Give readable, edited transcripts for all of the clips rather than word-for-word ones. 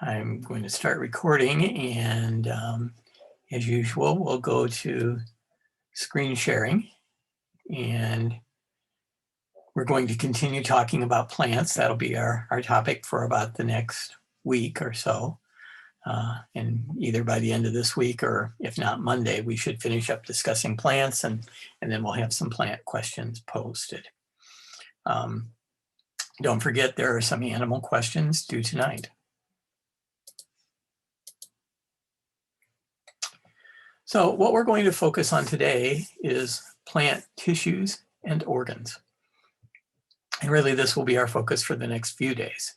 I'm going to start recording, and as usual, we'll go to screen sharing, and we're going to continue talking about plants. That'll be our topic for about the next week or so. And either by the end of this week, or if not Monday, we should finish up discussing plants, and then we'll have some plant questions posted. Don't forget, there are some animal questions due tonight. So what we're going to focus on today is plant tissues and organs. And really, this will be our focus for the next few days.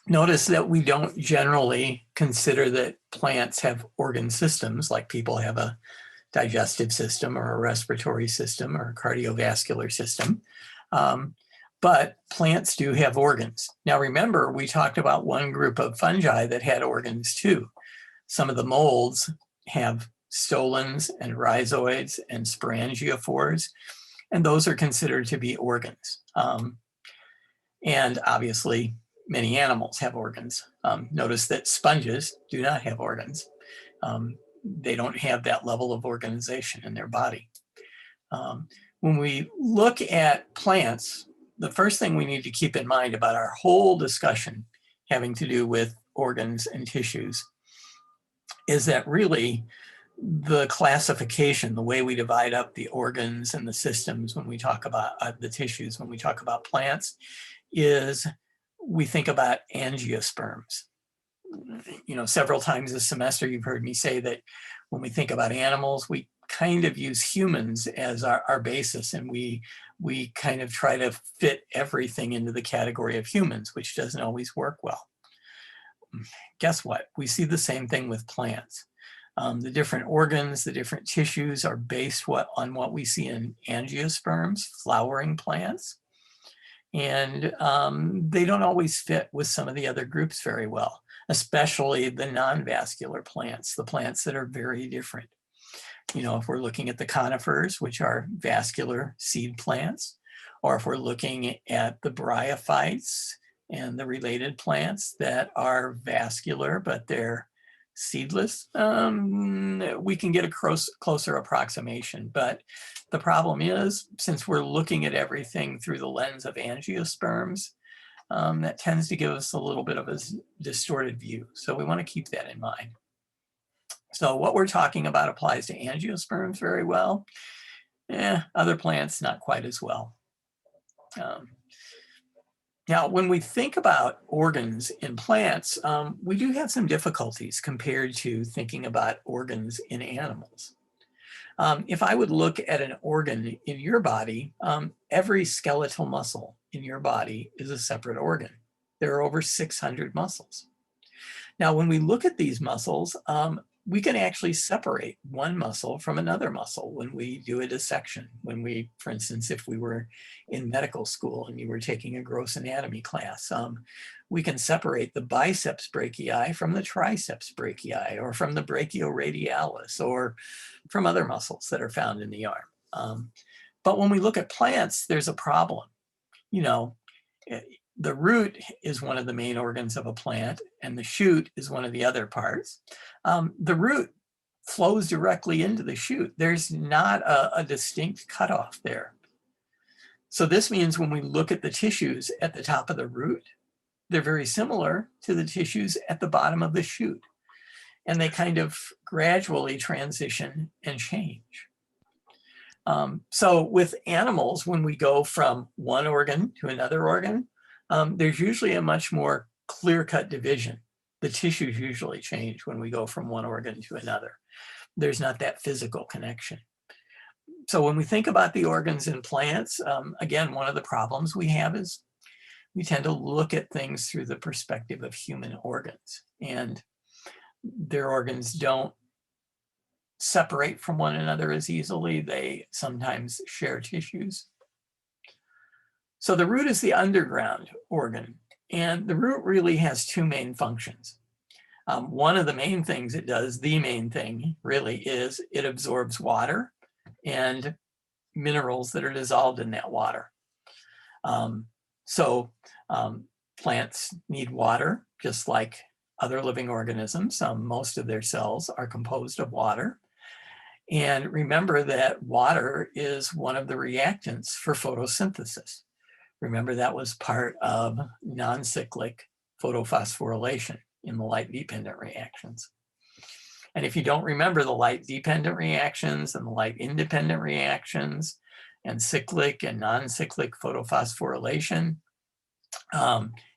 Notice that we don't generally consider that plants have organ systems, like people have a digestive system or a respiratory system or a cardiovascular system. But plants do have organs. Now, remember, we talked about one group of fungi that had organs too. Some of the molds have stolons and rhizoids and sporangiophores, and those are considered to be organs. And obviously, many animals have organs. Notice that sponges do not have organs. They don't have that level of organization in their body. When we look at plants, the first thing we need to keep in mind about our whole discussion having to do with organs and tissues is that really the classification, the way we divide up the organs and the systems when we talk about the tissues, when we talk about plants, is we think about angiosperms. You know, several times this semester, you've heard me say that when we think about animals, we kind of use humans as our basis, and we kind of try to fit everything into the category of humans, which doesn't always work well. Guess what? We see the same thing with plants. The different organs, the different tissues are based on what we see in angiosperms, flowering plants. And they don't always fit with some of the other groups very well, especially the non-vascular plants, the plants that are very different. You know, if we're looking at the conifers, which are vascular seed plants, or if we're looking at the bryophytes and the related plants that are vascular, but they're seedless, we can get a closer approximation. But the problem is, since we're looking at everything through the lens of angiosperms, that tends to give us a little bit of a distorted view. So we want to keep that in mind. So what we're talking about applies to angiosperms very well. Other plants, not quite as well. Now, when we think about organs in plants, we do have some difficulties compared to thinking about organs in animals. If I would look at an organ in your body, every skeletal muscle in your body is a separate organ. There are over 600 muscles. Now, when we look at these muscles, we can actually separate one muscle from another muscle when we do a dissection. When we, for instance, if we were in medical school and you were taking a gross anatomy class, we can separate the biceps brachii from the triceps brachii, or from the brachioradialis, or from other muscles that are found in the arm. But when we look at plants, there's a problem. You know, the root is one of the main organs of a plant, and the shoot is one of the other parts. The root flows directly into the shoot. There's not a distinct cutoff there. So this means when we look at the tissues at the top of the root, they're very similar to the tissues at the bottom of the shoot. And they kind of gradually transition and change. So with animals, when we go from one organ to another organ, there's usually a much more clear-cut division. The tissues usually change when we go from one organ to another. There's not that physical connection. So when we think about the organs in plants, again, one of the problems we have is we tend to look at things through the perspective of human organs, and their organs don't separate from one another as easily. They sometimes share tissues. So the root is the underground organ, and the root really has two main functions. One of the main things it does, the main thing really, is it absorbs water and minerals that are dissolved in that water. Plants need water, just like other living organisms. Most of their cells are composed of water. And remember that water is one of the reactants for photosynthesis. Remember that was part of non-cyclic photophosphorylation in the light-dependent reactions. And if you don't remember the light-dependent reactions and the light-independent reactions and cyclic and non-cyclic photophosphorylation,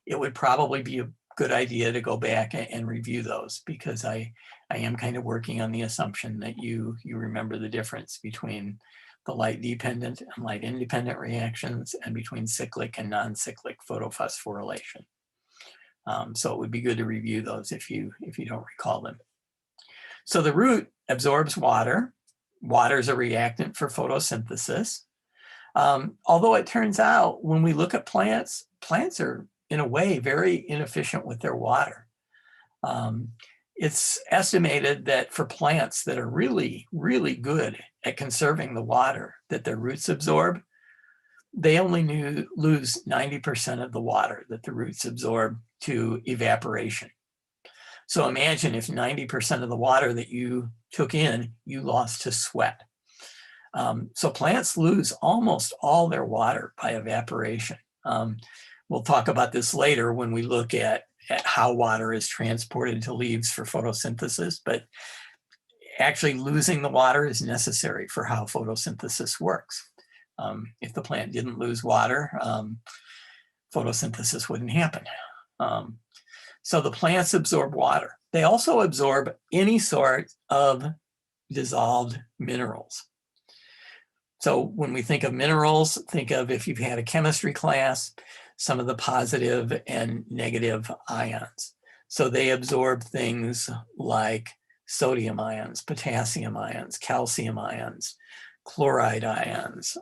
it would probably be a good idea to go back and review those, because I am kind of working on the assumption that you remember the difference between the light-dependent and light-independent reactions and between cyclic and non-cyclic photophosphorylation. So it would be good to review those if you don't recall them. So the root absorbs water. Water is a reactant for photosynthesis. Although it turns out when we look at plants, plants are in a way very inefficient with their water. It's estimated that for plants that are really, really good at conserving the water that their roots absorb, they only lose 90% of the water that the roots absorb to evaporation. So imagine if 90% of the water that you took in, you lost to sweat. So plants lose almost all their water by evaporation. We'll talk about this later when we look at how water is transported to leaves for photosynthesis, but actually losing the water is necessary for how photosynthesis works. If the plant didn't lose water, photosynthesis wouldn't happen. So the plants absorb water. They also absorb any sort of dissolved minerals. So when we think of minerals, think of, if you've had a chemistry class, some of the positive and negative ions. So they absorb things like sodium ions, potassium ions, calcium ions, chloride ions.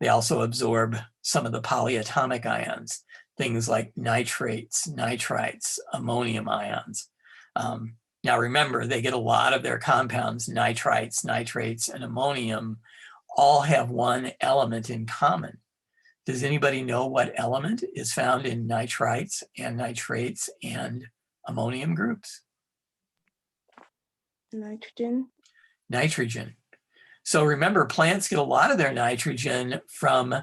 They also absorb some of the polyatomic ions, things like nitrates, nitrites, ammonium ions. Now remember, they get a lot of their compounds, nitrites, nitrates, and ammonium, all have one element in common. Does anybody know what element is found in nitrites and nitrates and ammonium groups? Nitrogen. Nitrogen. So remember, plants get a lot of their nitrogen from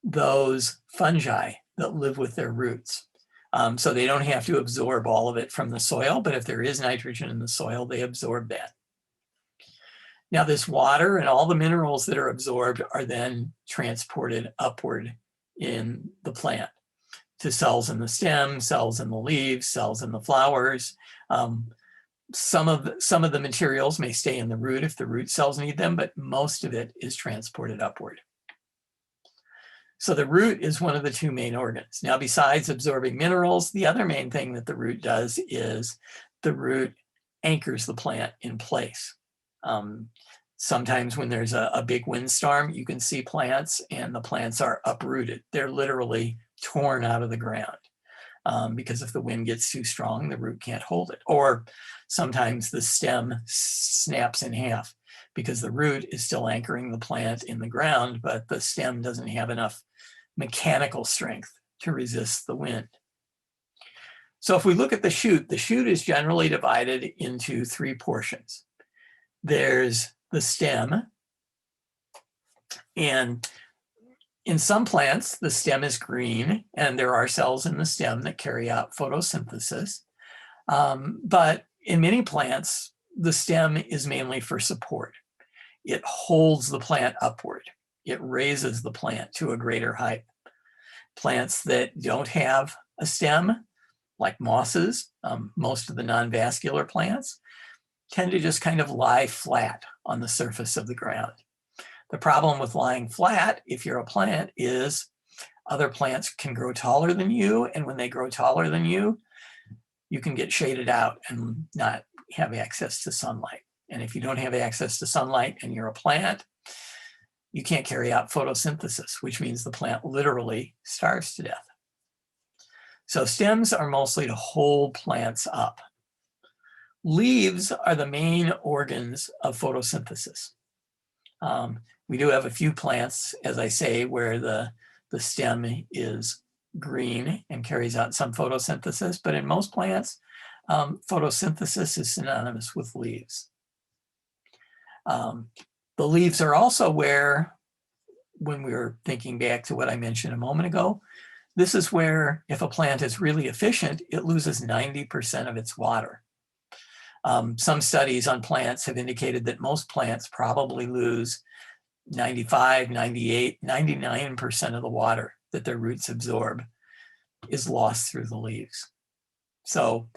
those fungi that live with their roots. So they don't have to absorb all of it from the soil, but if there is nitrogen in the soil, they absorb that. Now this water and all the minerals that are absorbed are then transported upward in the plant to cells in the stem, cells in the leaves, cells in the flowers. Some of the materials may stay in the root if the root cells need them, but most of it is transported upward. So the root is one of the two main organs. Now, besides absorbing minerals, the other main thing that the root does is the root anchors the plant in place. Sometimes when there's a big windstorm, you can see plants and the plants are uprooted. They're literally torn out of the ground because if the wind gets too strong, the root can't hold it. Or sometimes the stem snaps in half because the root is still anchoring the plant in the ground, but the stem doesn't have enough mechanical strength to resist the wind. So if we look at the shoot is generally divided into three portions. There's the stem, and in some plants, the stem is green, and there are cells in the stem that carry out photosynthesis. But in many plants, the stem is mainly for support. It holds the plant upward. It raises the plant to a greater height. Plants that don't have a stem, like mosses, most of the non-vascular plants, tend to just kind of lie flat on the surface of the ground. The problem with lying flat, if you're a plant, is other plants can grow taller than you, and when they grow taller than you can get shaded out and not have access to sunlight. And if you don't have access to sunlight and you're a plant, you can't carry out photosynthesis, which means the plant literally starves to death. So stems are mostly to hold plants up. Leaves are the main organs of photosynthesis. We do have a few plants, as I say, where the stem is green and carries out some photosynthesis, but in most plants, photosynthesis is synonymous with leaves. The leaves are also where, when we were thinking back to what I mentioned a moment ago, this is where if a plant is really efficient, it loses 90% of its water. Some studies on plants have indicated that most plants probably lose 95, 98, 99% of the water that their roots absorb is lost through the leaves. So,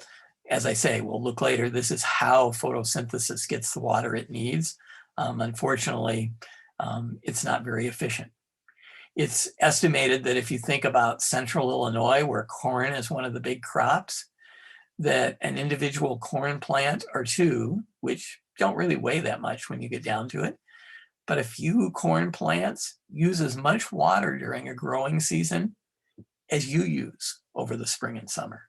as I say, we'll look later, this is how photosynthesis gets the water it needs. Unfortunately, it's not very efficient. It's estimated that if you think about central Illinois, where corn is one of the big crops, that an individual corn plant or two, which don't really weigh that much when you get down to it, but a few corn plants use as much water during a growing season as you use over the spring and summer.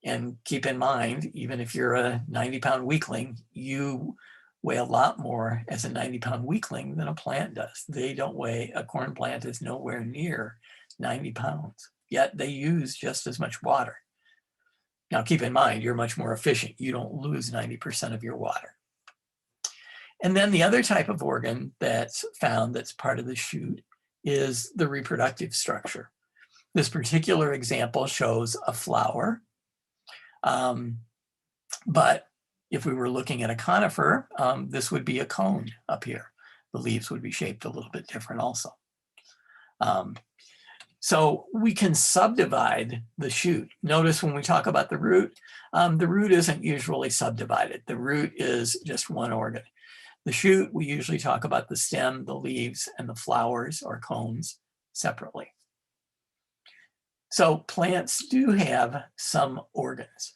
And keep in mind, even if you're a 90-pound weakling, you weigh a lot more as a 90-pound weakling than a plant does. They don't weigh, a corn plant is nowhere near 90 pounds, yet they use just as much water. Now keep in mind, you're much more efficient. You don't lose 90% of your water. And then the other type of organ that's found that's part of the shoot is the reproductive structure. This particular example shows a flower. But if we were looking at a conifer, this would be a cone up here. The leaves would be shaped a little bit different also. So we can subdivide the shoot. Notice when we talk about the root isn't usually subdivided. The root is just one organ. The shoot, we usually talk about the stem, the leaves, and the flowers or cones separately. So plants do have some organs.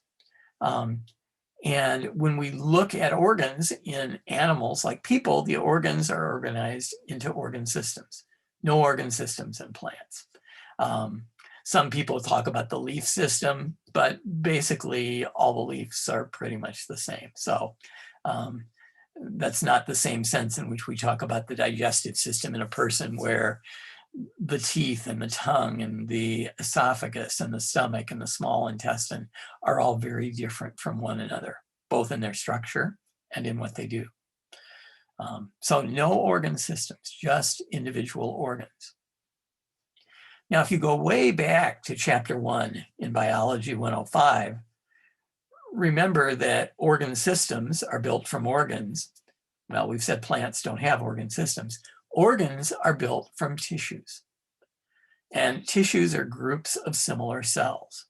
And when we look at organs in animals like people, the organs are organized into organ systems. No organ systems in plants. Some people talk about the leaf system, but basically all the leaves are pretty much the same. So that's not the same sense in which we talk about the digestive system in a person, where the teeth and the tongue and the esophagus and the stomach and the small intestine are all very different from one another, both in their structure and in what they do. So no organ systems, just individual organs. Now, if you go way back to chapter 1 in Biology 105, remember that organ systems are built from organs. Well, we've said plants don't have organ systems. Organs are built from tissues, and tissues are groups of similar cells.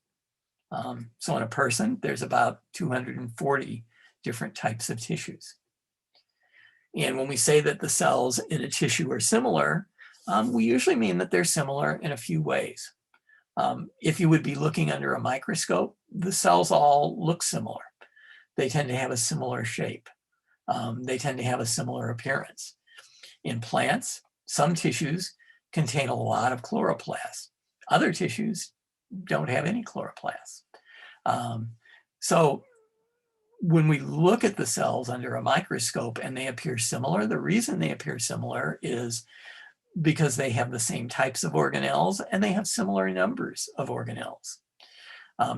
So in a person, there's about 240 different types of tissues. And when we say that the cells in a tissue are similar, we usually mean that they're similar in a few ways. If you would be looking under a microscope, the cells all look similar. They tend to have a similar shape. They tend to have a similar appearance. In plants, some tissues contain a lot of chloroplasts. Other tissues don't have any chloroplasts. So when we look at the cells under a microscope and they appear similar, the reason they appear similar is because they have the same types of organelles and they have similar numbers of organelles.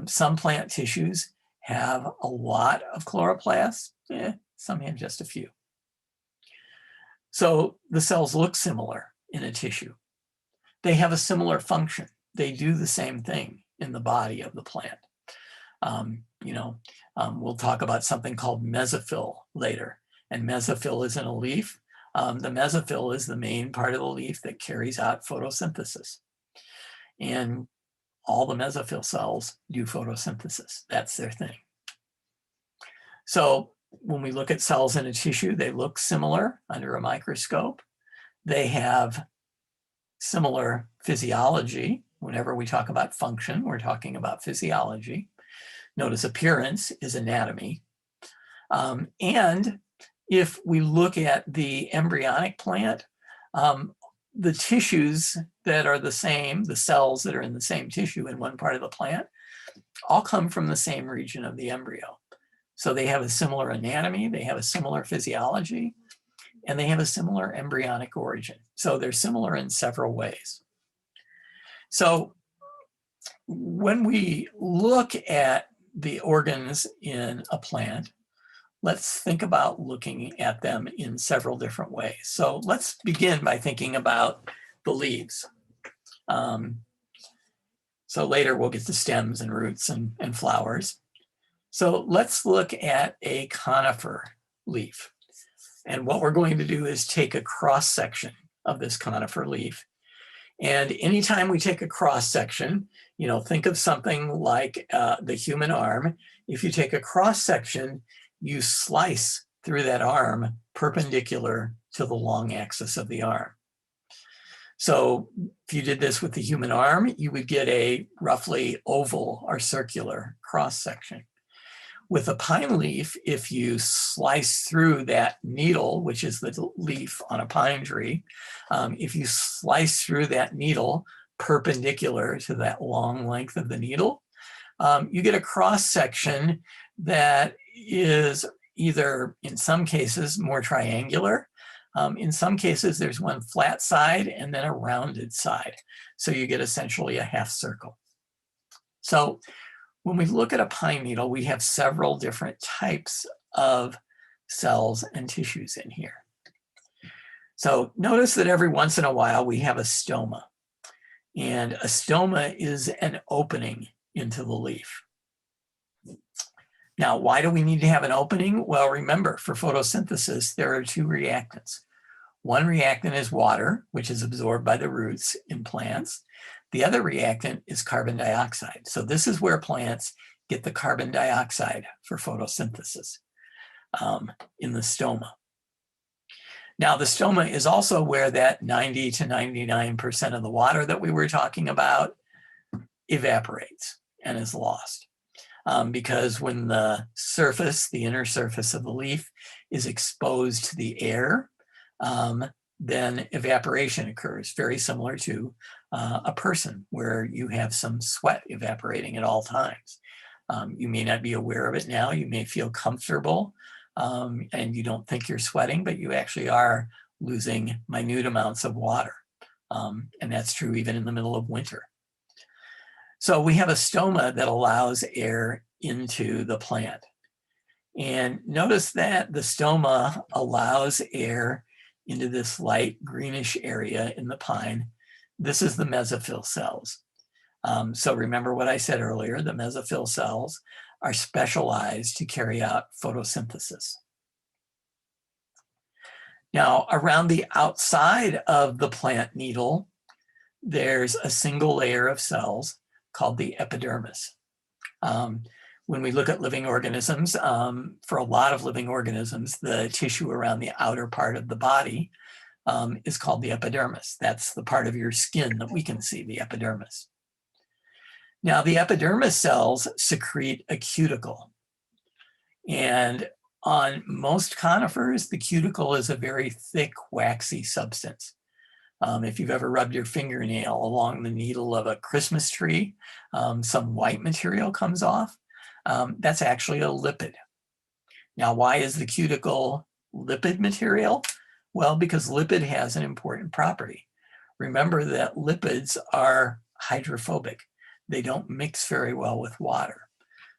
Some plant tissues have a lot of chloroplasts, some have just a few. So the cells look similar in a tissue. They have a similar function. They do the same thing in the body of the plant. We'll talk about something called mesophyll later, and mesophyll is in a leaf. The mesophyll is the main part of the leaf that carries out photosynthesis. And all the mesophyll cells do photosynthesis. That's their thing. So when we look at cells in a tissue, they look similar under a microscope. They have similar physiology. Whenever we talk about function, we're talking about physiology. Notice appearance is anatomy. And if we look at the embryonic plant, the tissues that are the same, the cells that are in the same tissue in one part of the plant, all come from the same region of the embryo. So they have a similar anatomy, they have a similar physiology, and they have a similar embryonic origin. So they're similar in several ways. So when we look at the organs in a plant, let's think about looking at them in several different ways. So let's begin by thinking about the leaves. So later we'll get to stems and roots and flowers. So let's look at a conifer leaf. And what we're going to do is take a cross section of this conifer leaf. And anytime we take a cross section, think of something like the human arm. If you take a cross section, you slice through that arm perpendicular to the long axis of the arm. So if you did this with the human arm, you would get a roughly oval or circular cross section. With a pine leaf, if you slice through that needle, which is the leaf on a pine tree, if you slice through that needle perpendicular to that long length of the needle, you get a cross section that is either, in some cases, more triangular. In some cases, there's one flat side and then a rounded side. So you get essentially a half circle. So when we look at a pine needle, we have several different types of cells and tissues in here. So notice that every once in a while we have a stoma. And a stoma is an opening into the leaf. Now, why do we need to have an opening? Well, remember, for photosynthesis, there are two reactants. One reactant is water, which is absorbed by the roots in plants. The other reactant is carbon dioxide. So this is where plants get the carbon dioxide for photosynthesis in the stoma. Now, the stoma is also where that 90 to 99% of the water that we were talking about evaporates and is lost. Because when the surface, the inner surface of the leaf is exposed to the air, then evaporation occurs, very similar to a person where you have some sweat evaporating at all times. You may not be aware of it now, you may feel comfortable and you don't think you're sweating, but you actually are losing minute amounts of water. And that's true even in the middle of winter. So we have a stoma that allows air into the plant. And notice that the stoma allows air into this light greenish area in the pine. This is the mesophyll cells. So remember what I said earlier, the mesophyll cells are specialized to carry out photosynthesis. Now, around the outside of the plant needle, there's a single layer of cells called the epidermis. When we look at living organisms, for a lot of living organisms, the tissue around the outer part of the body is called the epidermis. That's the part of your skin that we can see, the epidermis. Now, the epidermis cells secrete a cuticle. And on most conifers, the cuticle is a very thick, waxy substance. If you've ever rubbed your fingernail along the needle of a Christmas tree, some white material comes off. That's actually a lipid. Now, why is the cuticle lipid material? Well, because lipid has an important property. Remember that lipids are hydrophobic. They don't mix very well with water.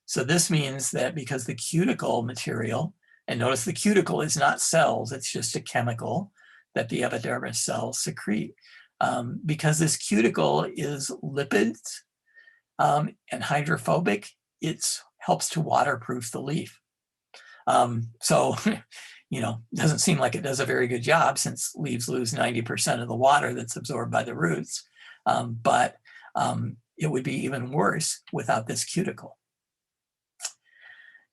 So this means that because the cuticle material, and notice the cuticle is not cells, it's just a chemical that the epidermis cells secrete. Because this cuticle is lipids and hydrophobic, it helps to waterproof the leaf. So, doesn't seem like it does a very good job since leaves lose 90% of the water that's absorbed by the roots. But it would be even worse without this cuticle.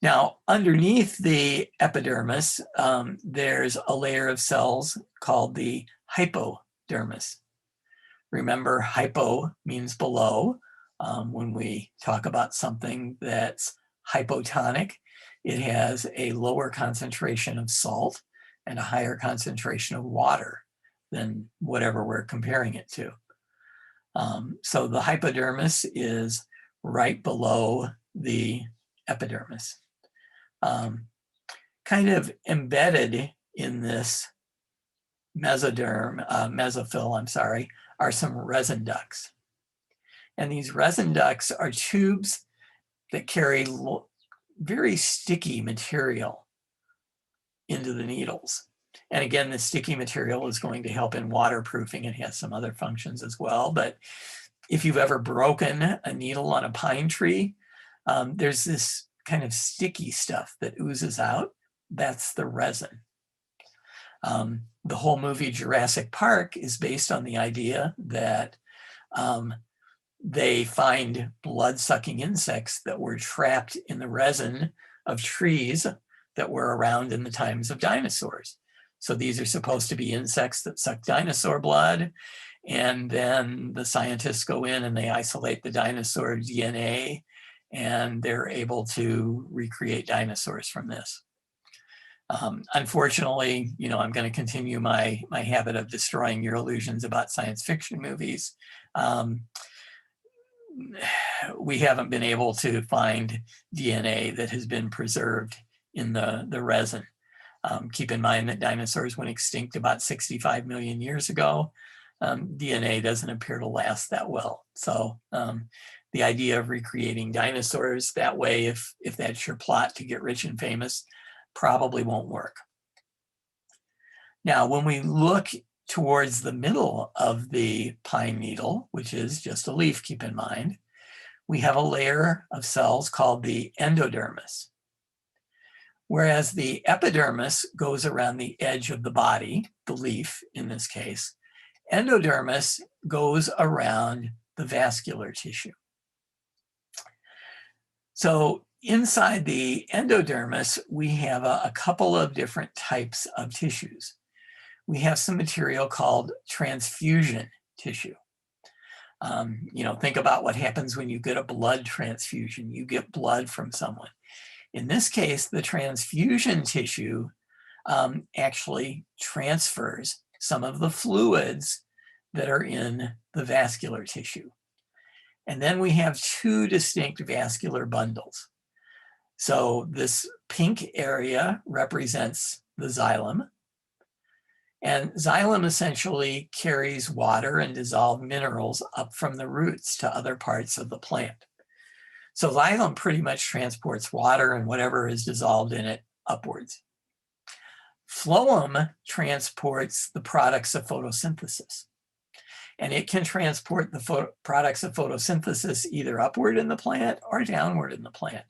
Now, underneath the epidermis, there's a layer of cells called the hypodermis. Remember, hypo means below. When we talk about something that's hypotonic, it has a lower concentration of salt and a higher concentration of water than whatever we're comparing it to. So the hypodermis is right below the epidermis. Kind of embedded in this mesophyll, are some resin ducts. And these resin ducts are tubes that carry very sticky material into the needles. And again, the sticky material is going to help in waterproofing. It has some other functions as well. But if you've ever broken a needle on a pine tree, there's this kind of sticky stuff that oozes out. That's the resin. The whole movie Jurassic Park is based on the idea that they find blood-sucking insects that were trapped in the resin of trees that were around in the times of dinosaurs. So these are supposed to be insects that suck dinosaur blood, and then the scientists go in and they isolate the dinosaur DNA, and they're able to recreate dinosaurs from this. Unfortunately, I'm going to continue my habit of destroying your illusions about science fiction movies. We haven't been able to find DNA that has been preserved in the resin. Keep in mind that dinosaurs went extinct about 65 million years ago. DNA doesn't appear to last that well. So the idea of recreating dinosaurs that way, if that's your plot to get rich and famous, probably won't work. Now, when we look towards the middle of the pine needle, which is just a leaf, keep in mind, we have a layer of cells called the endodermis. Whereas the epidermis goes around the edge of the body, the leaf in this case, endodermis goes around the vascular tissue. So inside the endodermis, we have a couple of different types of tissues. We have some material called transfusion tissue. Think about what happens when you get a blood transfusion. You get blood from someone. In this case, the transfusion tissue actually transfers some of the fluids that are in the vascular tissue. And then we have two distinct vascular bundles. So this pink area represents the xylem. And xylem essentially carries water and dissolved minerals up from the roots to other parts of the plant. So xylem pretty much transports water and whatever is dissolved in it upwards. Phloem transports the products of photosynthesis. And it can transport the products of photosynthesis either upward in the plant or downward in the plant.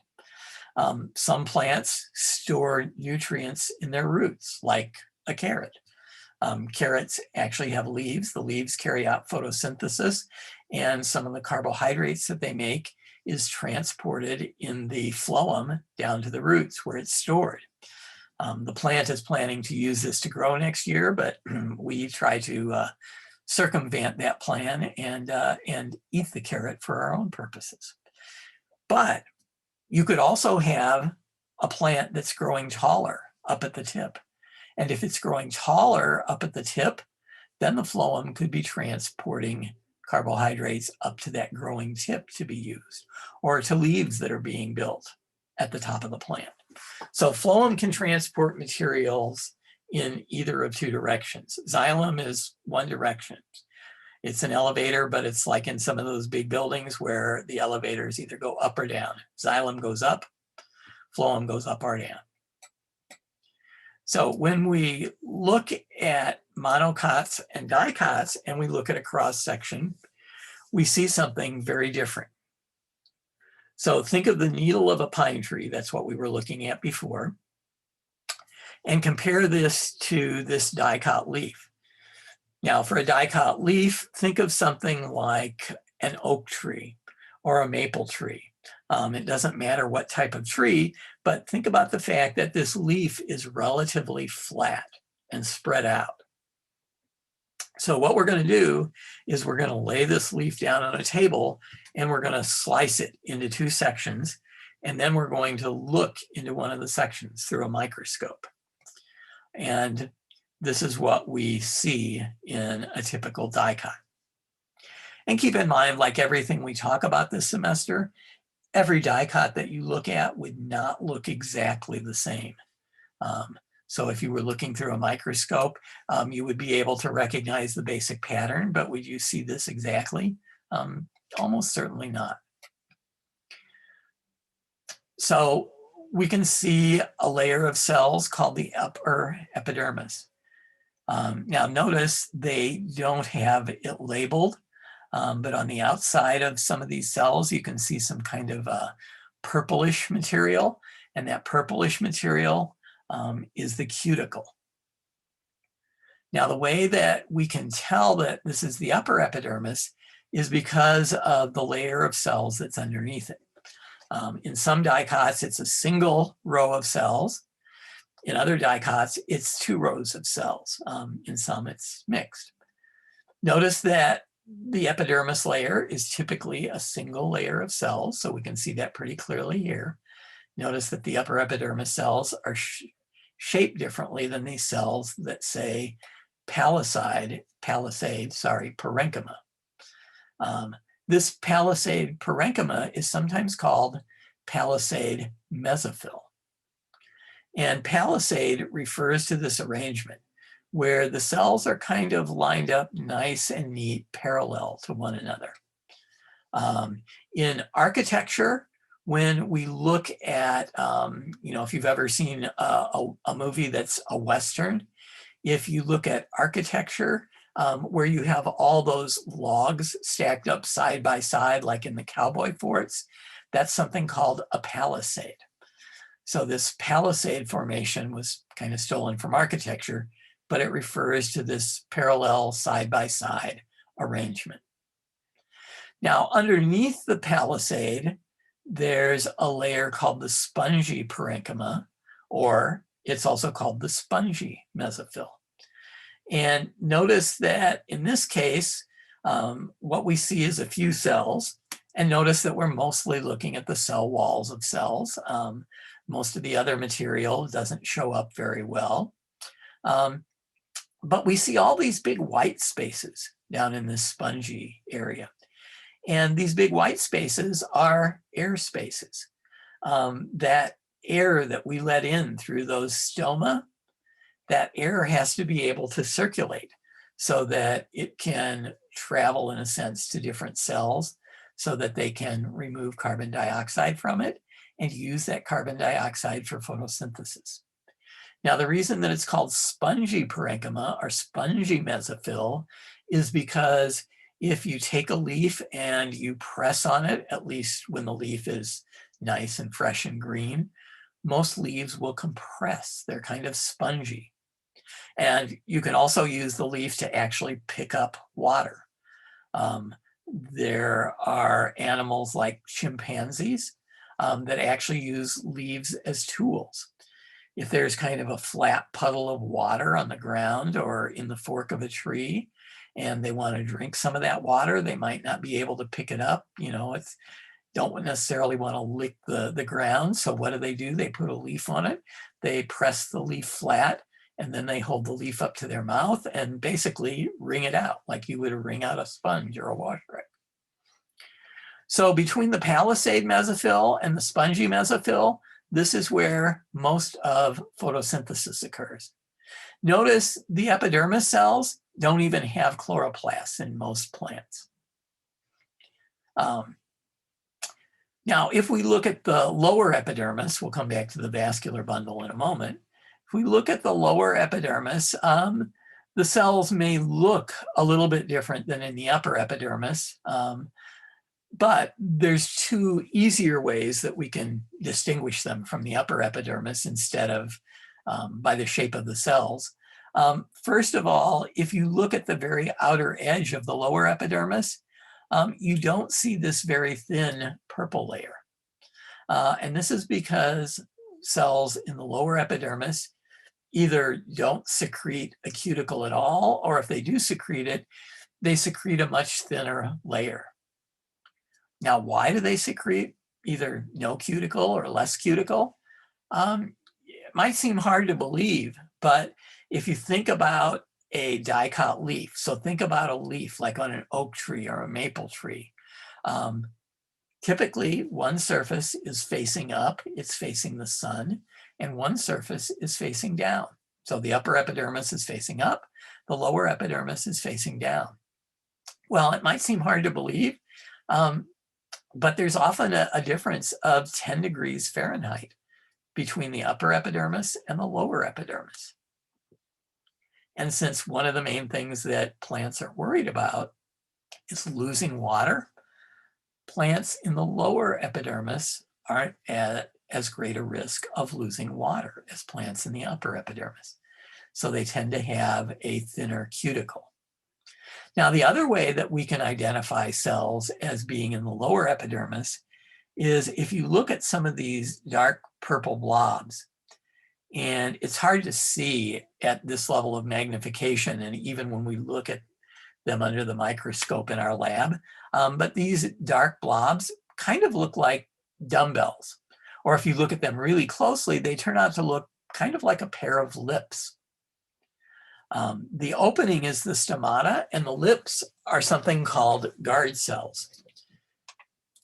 Some plants store nutrients in their roots, like a carrot. Carrots actually have leaves. The leaves carry out photosynthesis, and some of the carbohydrates that they make is transported in the phloem down to the roots where it's stored. The plant is planning to use this to grow next year, but we try to circumvent that plan and eat the carrot for our own purposes. But you could also have a plant that's growing taller up at the tip. And if it's growing taller up at the tip, then the phloem could be transporting carbohydrates up to that growing tip to be used, or to leaves that are being built at the top of the plant. So phloem can transport materials in either of two directions. Xylem is one direction. It's an elevator, but it's like in some of those big buildings where the elevators either go up or down. Xylem goes up, phloem goes up or down. So when we look at monocots and dicots and we look at a cross section, we see something very different. So think of the needle of a pine tree. That's what we were looking at before. And compare this to this dicot leaf. Now, for a dicot leaf, think of something like an oak tree or a maple tree. It doesn't matter what type of tree, but think about the fact that this leaf is relatively flat and spread out. So what we're going to do is we're going to lay this leaf down on a table and we're going to slice it into two sections. And then we're going to look into one of the sections through a microscope. And this is what we see in a typical dicot. And keep in mind, like everything we talk about this semester, every dicot that you look at would not look exactly the same. So if you were looking through a microscope, you would be able to recognize the basic pattern, but would you see this exactly? Almost certainly not. So we can see a layer of cells called the upper epidermis. Now notice they don't have it labeled, but on the outside of some of these cells, you can see some kind of purplish material, and that purplish material is the cuticle. Now, the way that we can tell that this is the upper epidermis is because of the layer of cells that's underneath it. In some dicots, it's a single row of cells. In other dicots, it's 2 rows of cells. In some, it's mixed. Notice that the epidermis layer is typically a single layer of cells, so we can see that pretty clearly here. Notice that the upper epidermis cells are shaped differently than these cells that say palisade parenchyma. This palisade parenchyma is sometimes called palisade mesophyll. And palisade refers to this arrangement where the cells are kind of lined up nice and neat, parallel to one another. In architecture, when we look at, if you've ever seen a movie that's a Western, if you look at architecture, where you have all those logs stacked up side by side, like in the cowboy forts, that's something called a palisade. So this palisade formation was kind of stolen from architecture, but it refers to this parallel side by side arrangement. Now, underneath the palisade, there's a layer called the spongy parenchyma, or it's also called the spongy mesophyll. And notice that in this case, what we see is a few cells, and notice that we're mostly looking at the cell walls of cells. Most of the other material doesn't show up very well. But we see all these big white spaces down in this spongy area. And these big white spaces are air spaces. That air that we let in through those stoma, that air has to be able to circulate so that it can travel, in a sense, to different cells so that they can remove carbon dioxide from it and use that carbon dioxide for photosynthesis. Now, the reason that it's called spongy parenchyma or spongy mesophyll is because if you take a leaf and you press on it, at least when the leaf is nice and fresh and green, most leaves will compress. They're kind of spongy. And you can also use the leaf to actually pick up water. There are animals like chimpanzees that actually use leaves as tools. If there's kind of a flat puddle of water on the ground or in the fork of a tree, and they want to drink some of that water, they might not be able to pick it up. Don't necessarily want to lick the ground. So what do? They put a leaf on it. They press the leaf flat, and then they hold the leaf up to their mouth and basically wring it out like you would wring out a sponge or a wash rag. So between the palisade mesophyll and the spongy mesophyll, this is where most of photosynthesis occurs. Notice the epidermis cells don't even have chloroplasts in most plants. Now, if we look at the lower epidermis, we'll come back to the vascular bundle in a moment. If we look at the lower epidermis, the cells may look a little bit different than in the upper epidermis, but there's 2 easier ways that we can distinguish them from the upper epidermis instead of by the shape of the cells. First of all, if you look at the very outer edge of the lower epidermis, you don't see this very thin purple layer. And this is because cells in the lower epidermis either don't secrete a cuticle at all, or if they do secrete it, they secrete a much thinner layer. Now, why do they secrete either no cuticle or less cuticle? It might seem hard to believe, but if you think about a dicot leaf, so think about a leaf like on an oak tree or a maple tree. Typically, one surface is facing up, it's facing the sun, and one surface is facing down. So the upper epidermis is facing up, the lower epidermis is facing down. Well, it might seem hard to believe, But there's often a difference of 10 degrees Fahrenheit between the upper epidermis and the lower epidermis. And since one of the main things that plants are worried about is losing water, plants in the lower epidermis aren't at as great a risk of losing water as plants in the upper epidermis. So they tend to have a thinner cuticle. Now, the other way that we can identify cells as being in the lower epidermis is if you look at some of these dark purple blobs, and it's hard to see at this level of magnification, and even when we look at them under the microscope in our lab, but these dark blobs kind of look like dumbbells. Or if you look at them really closely, they turn out to look kind of like a pair of lips. The opening is the stomata, and the lips are something called guard cells.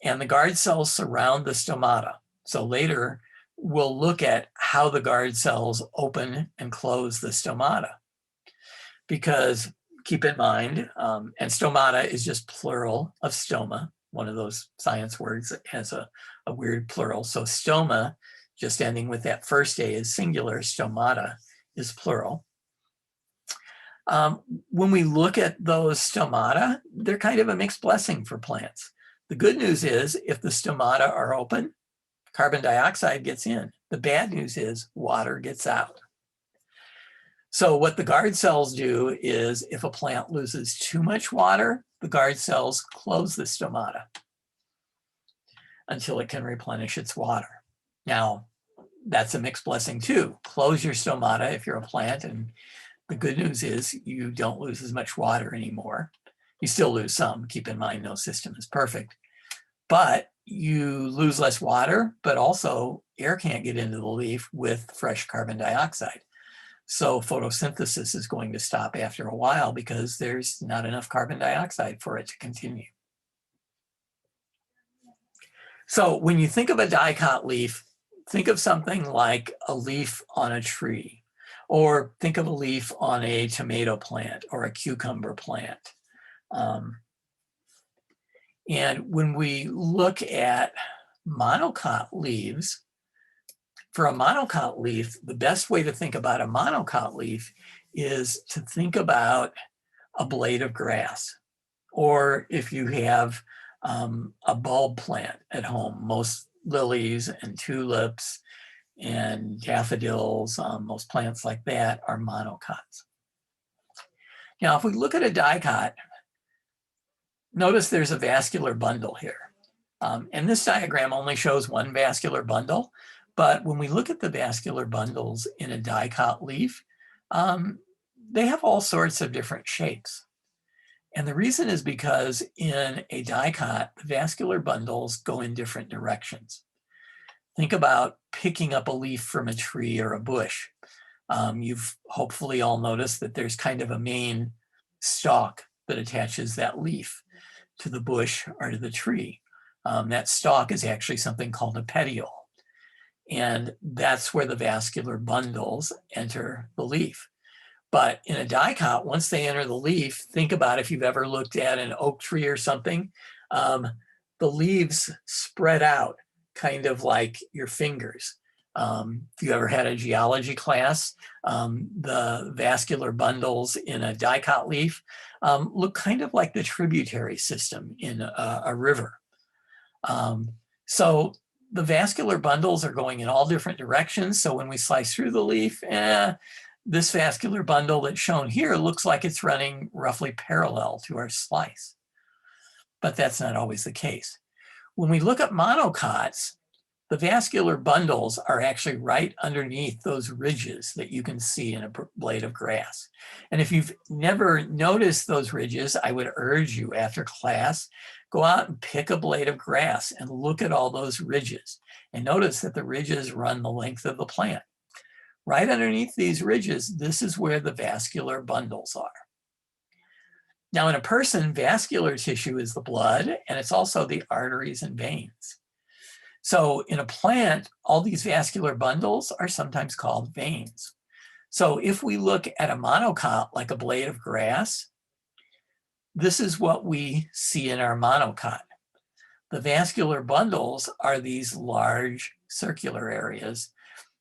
And the guard cells surround the stomata. So later, we'll look at how the guard cells open and close the stomata. Because keep in mind, and stomata is just plural of stoma, one of those science words that has a weird plural. So stoma, just ending with that first A, is singular, stomata is plural. When we look at those stomata, they're kind of a mixed blessing for plants. The good news is if the stomata are open, carbon dioxide gets in. The bad news is water gets out. So what the guard cells do is if a plant loses too much water, the guard cells close the stomata until it can replenish its water. Now, that's a mixed blessing too. Close your stomata if you're a plant, and the good news is you don't lose as much water anymore. You still lose some. Keep in mind, no system is perfect. But you lose less water, but also air can't get into the leaf with fresh carbon dioxide. So photosynthesis is going to stop after a while because there's not enough carbon dioxide for it to continue. So when you think of a dicot leaf, think of something like a leaf on a tree, or think of a leaf on a tomato plant or a cucumber plant. And when we look at monocot leaves, for a monocot leaf, the best way to think about a monocot leaf is to think about a blade of grass. Or if you have a bulb plant at home, most lilies and tulips and daffodils, most plants like that are monocots. Now, if we look at a dicot, notice there's a vascular bundle here. And this diagram only shows one vascular bundle. But when we look at the vascular bundles in a dicot leaf, they have all sorts of different shapes. And the reason is because in a dicot, the vascular bundles go in different directions. Think about picking up a leaf from a tree or a bush. You've hopefully all noticed that there's kind of a main stalk that attaches that leaf to the bush or to the tree. That stalk is actually something called a petiole. And that's where the vascular bundles enter the leaf. But in a dicot, once they enter the leaf, think about if you've ever looked at an oak tree or something, the leaves spread out kind of like your fingers. If you ever had a geology class, the vascular bundles in a dicot leaf look kind of like the tributary system in a river. So the vascular bundles are going in all different directions. So when we slice through the leaf, this vascular bundle that's shown here looks like it's running roughly parallel to our slice. But that's not always the case. When we look at monocots, the vascular bundles are actually right underneath those ridges that you can see in a blade of grass. And if you've never noticed those ridges, I would urge you after class, go out and pick a blade of grass and look at all those ridges. And notice that the ridges run the length of the plant. Right underneath these ridges, this is where the vascular bundles are. Now in a person, vascular tissue is the blood, and it's also the arteries and veins. So in a plant, all these vascular bundles are sometimes called veins. So if we look at a monocot like a blade of grass, this is what we see in our monocot. The vascular bundles are these large circular areas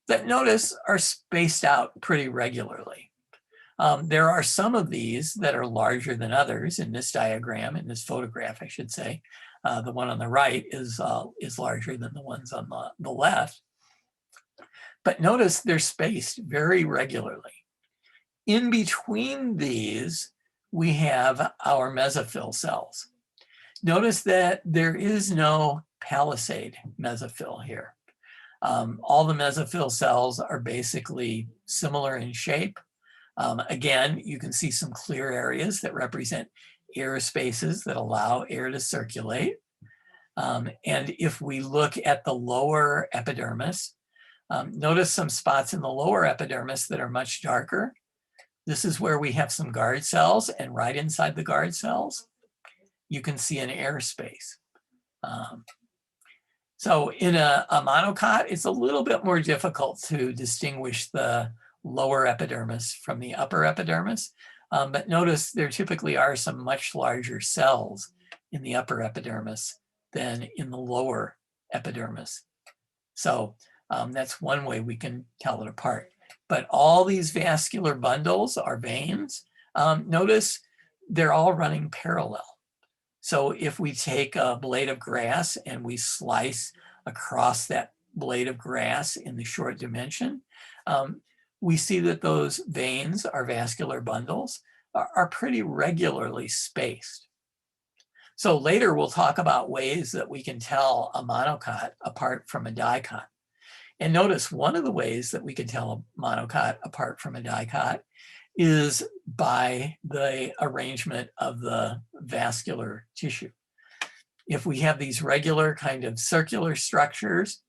that, notice, are spaced out pretty regularly. There are some of these that are larger than others in this diagram, in this photograph, I should say. The one on the right is larger than the ones on the left. But notice they're spaced very regularly. In between these, we have our mesophyll cells. Notice that there is no palisade mesophyll here. All the mesophyll cells are basically similar in shape. Again, you can see some clear areas that represent air spaces that allow air to circulate. And if we look at the lower epidermis, notice some spots in the lower epidermis that are much darker. This is where we have some guard cells, and right inside the guard cells, you can see an air space. So in a monocot, it's a little bit more difficult to distinguish the lower epidermis from the upper epidermis. But notice there typically are some much larger cells in the upper epidermis than in the lower epidermis. So that's one way we can tell it apart. But all these vascular bundles are veins. Notice they're all running parallel. So if we take a blade of grass and we slice across that blade of grass in the short dimension, we see that those veins, our vascular bundles, are pretty regularly spaced. So later we'll talk about ways that we can tell a monocot apart from a dicot. And notice one of the ways that we can tell a monocot apart from a dicot is by the arrangement of the vascular tissue. If we have these regular kind of circular structures,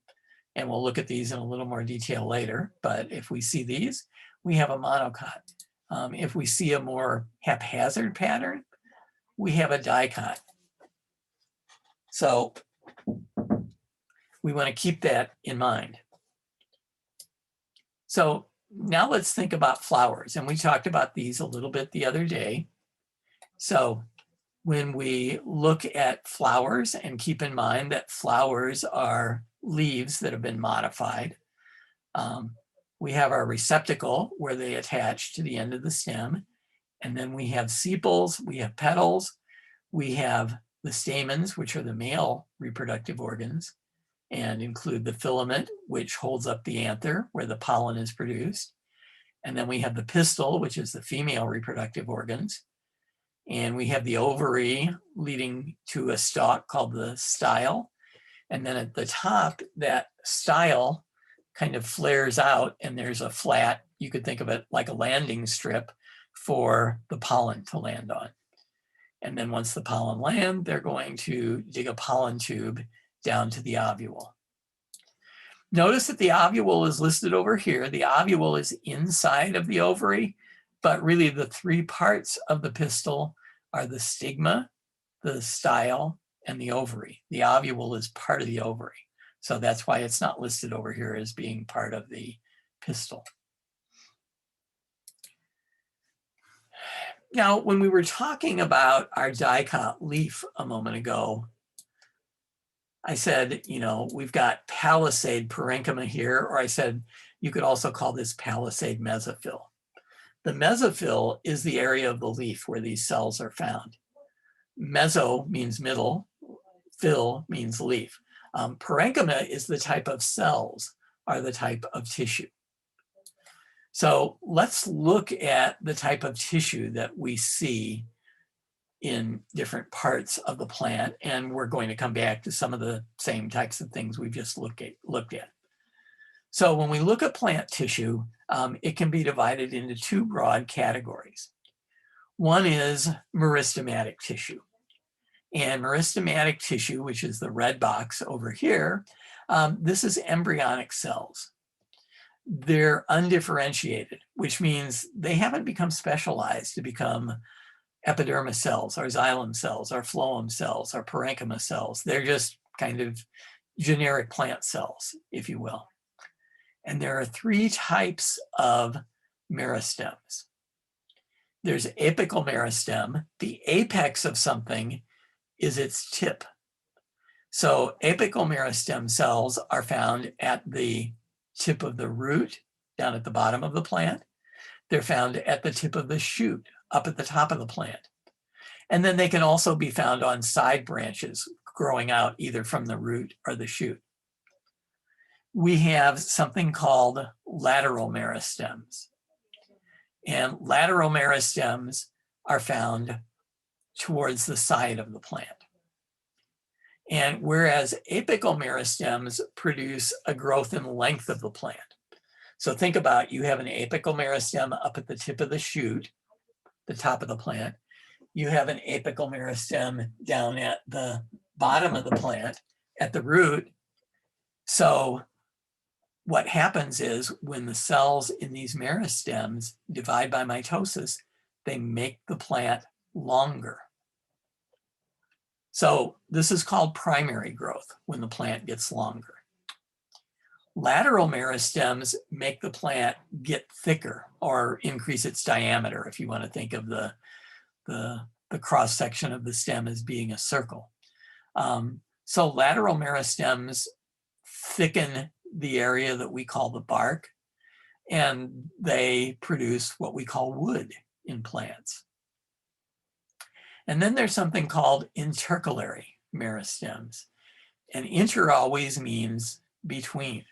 and we'll look at these in a little more detail later, but if we see these, we have a monocot. If we see a more haphazard pattern, we have a dicot. So we want to keep that in mind. So now let's think about flowers. And we talked about these a little bit the other day. So when we look at flowers, and keep in mind that flowers are leaves that have been modified, we have our receptacle where they attach to the end of the stem. And then we have sepals, we have petals, we have the stamens, which are the male reproductive organs, and include the filament, which holds up the anther where the pollen is produced. And then we have the pistil, which is the female reproductive organs. And we have the ovary leading to a stalk called the style. And then at the top, that style kind of flares out, and there's a flat, you could think of it like a landing strip for the pollen to land on. And then once the pollen land, they're going to dig a pollen tube down to the ovule. Notice that the ovule is listed over here. The ovule is inside of the ovary, but really the three parts of the pistil are the stigma, the style, and the ovary. The ovule is part of the ovary. So that's why it's not listed over here as being part of the pistil. Now, when we were talking about our dicot leaf a moment ago, I said, you know, we've got palisade parenchyma here, or I said you could also call this palisade mesophyll. The mesophyll is the area of the leaf where these cells are found. Meso means middle, phyll means leaf. Parenchyma is the type of cells, are the type of tissue. So let's look at the type of tissue that we see in different parts of the plant, and we're going to come back to some of the same types of things we've just looked at. So when we look at plant tissue, it can be divided into two broad categories. One is meristematic tissue. And meristematic tissue, which is the red box over here, this is embryonic cells. They're undifferentiated, which means they haven't become specialized to become epidermis cells, or xylem cells, or phloem cells, or parenchyma cells. They're just kind of generic plant cells, if you will. And there are three types of meristems. There's apical meristem. The apex of something is its tip. So apical meristem cells are found at the tip of the root, down at the bottom of the plant. They're found at the tip of the shoot, up at the top of the plant. And then they can also be found on side branches growing out either from the root or the shoot. We have something called lateral meristems. And lateral meristems are found towards the side of the plant. And whereas apical meristems produce a growth in length of the plant. So think about, you have an apical meristem up at the tip of the shoot, the top of the plant. You have an apical meristem down at the bottom of the plant, at the root. So what happens is when the cells in these meristems divide by mitosis, they make the plant longer. So this is called primary growth, when the plant gets longer. Lateral meristems make the plant get thicker or increase its diameter, if you want to think of the cross section of the stem as being a circle. So lateral meristems thicken the area that we call the bark, and they produce what we call wood in plants. And then there's something called intercalary meristems. And inter always means between.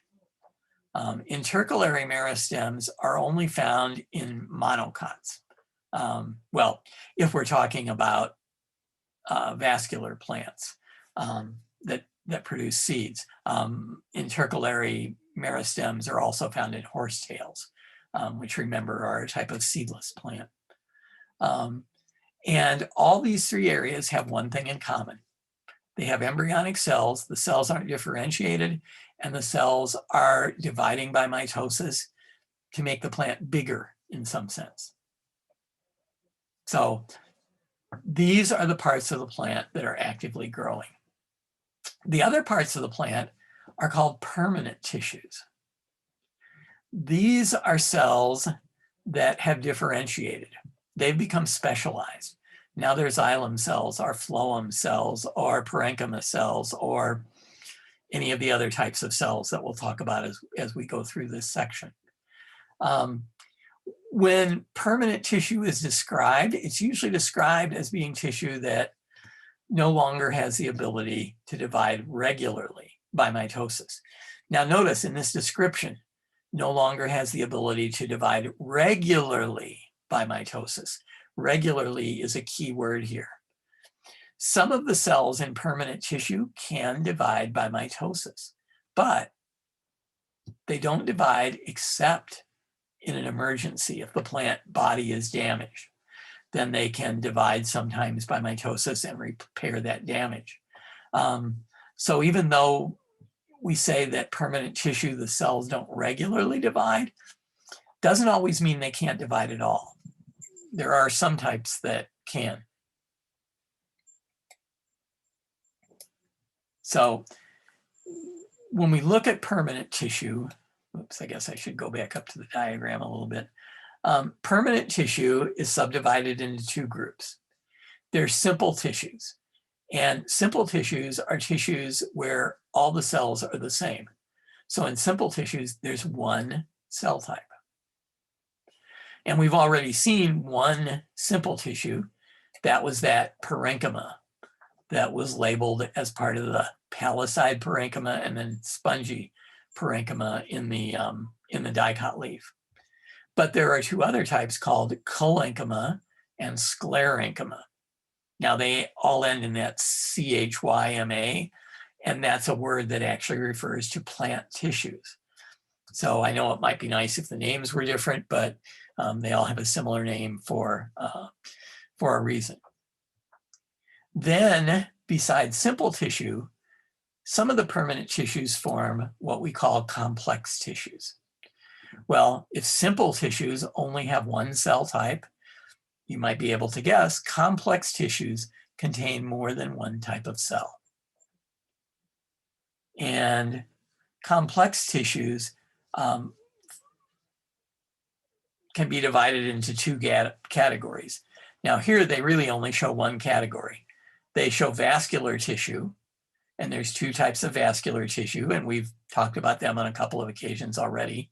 Intercalary meristems are only found in monocots. Well, if we're talking about vascular plants that produce seeds. Intercalary meristems are also found in horsetails, which, remember, are a type of seedless plant. And all these three areas have one thing in common. They have embryonic cells. The cells aren't differentiated, and the cells are dividing by mitosis to make the plant bigger in some sense. So these are the parts of the plant that are actively growing. The other parts of the plant are called permanent tissues. These are cells that have differentiated. They've become specialized. Now there's xylem cells or phloem cells or parenchyma cells or any of the other types of cells that we'll talk about as we go through this section. When permanent tissue is described, it's usually described as being tissue that no longer has the ability to divide regularly by mitosis. Now notice in this description, no longer has the ability to divide regularly by mitosis. Regularly is a key word here. Some of the cells in permanent tissue can divide by mitosis, but they don't divide except in an emergency. If the plant body is damaged, then they can divide sometimes by mitosis and repair that damage. So even though we say that permanent tissue, the cells don't regularly divide, doesn't always mean they can't divide at all. There are some types that can. So when we look at permanent tissue, oops, I guess I should go back up to the diagram a little bit. Permanent tissue is subdivided into two groups. There's simple tissues, and simple tissues are tissues where all the cells are the same. So in simple tissues, there's one cell type. And we've already seen one simple tissue. That was that parenchyma that was labeled as part of the palisade parenchyma and then spongy parenchyma in the dicot leaf. But there are two other types called collenchyma and sclerenchyma. Now they all end in that CHYMA, and that's a word that actually refers to plant tissues. So I know it might be nice if the names were different, but they all have a similar name for a reason. Then, besides simple tissue, some of the permanent tissues form what we call complex tissues. Well, if simple tissues only have one cell type, you might be able to guess complex tissues contain more than one type of cell. And complex tissues can be divided into two categories. Now here they really only show one category. They show vascular tissue And there's two types of vascular tissue, and we've talked about them on a couple of occasions already,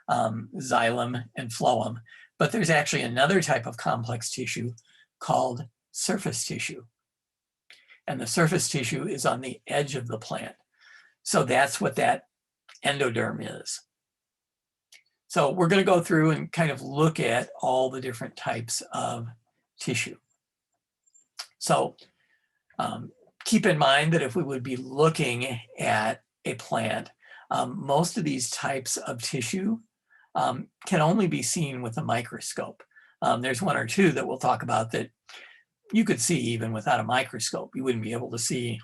xylem and phloem. But there's actually another type of complex tissue called surface tissue. And the surface tissue is on the edge of the plant. So that's what that endoderm is. So we're going to go through and kind of look at all the different types of tissue. So keep in mind that if we would be looking at a plant, most of these types of tissue can only be seen with a microscope. There's one or two that we'll talk about that you could see even without a microscope. You wouldn't be able to see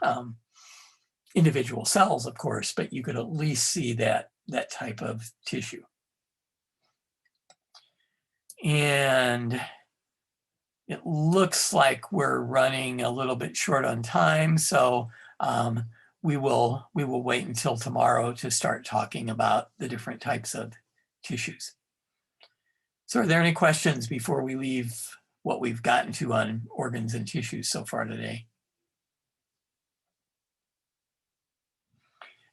individual cells, of course, but you could at least see that type of tissue. And it looks like we're running a little bit short on time, so we will wait until tomorrow to start talking about the different types of tissues. So are there any questions before we leave what we've gotten to on organs and tissues so far today?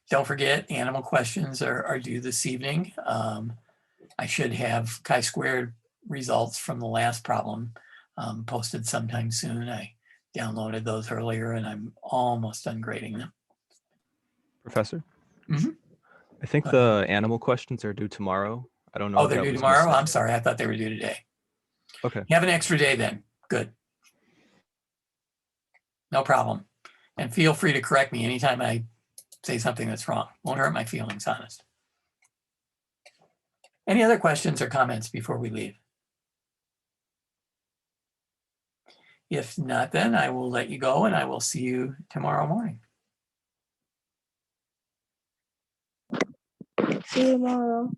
Don't forget, animal questions are due this evening. I should have chi-squared results from the last problem posted sometime soon. I downloaded those earlier and I'm almost done grading them. Professor? Mm-hmm. I think the animal questions are due tomorrow. I don't know. Oh, they're due tomorrow? I'm sorry. I thought they were due today. Okay. You have an extra day then. Good. No problem. And feel free to correct me anytime I say something that's wrong. Won't hurt my feelings, honest. Any other questions or comments before we leave? If not, then I will let you go and I will see you tomorrow morning. See you tomorrow.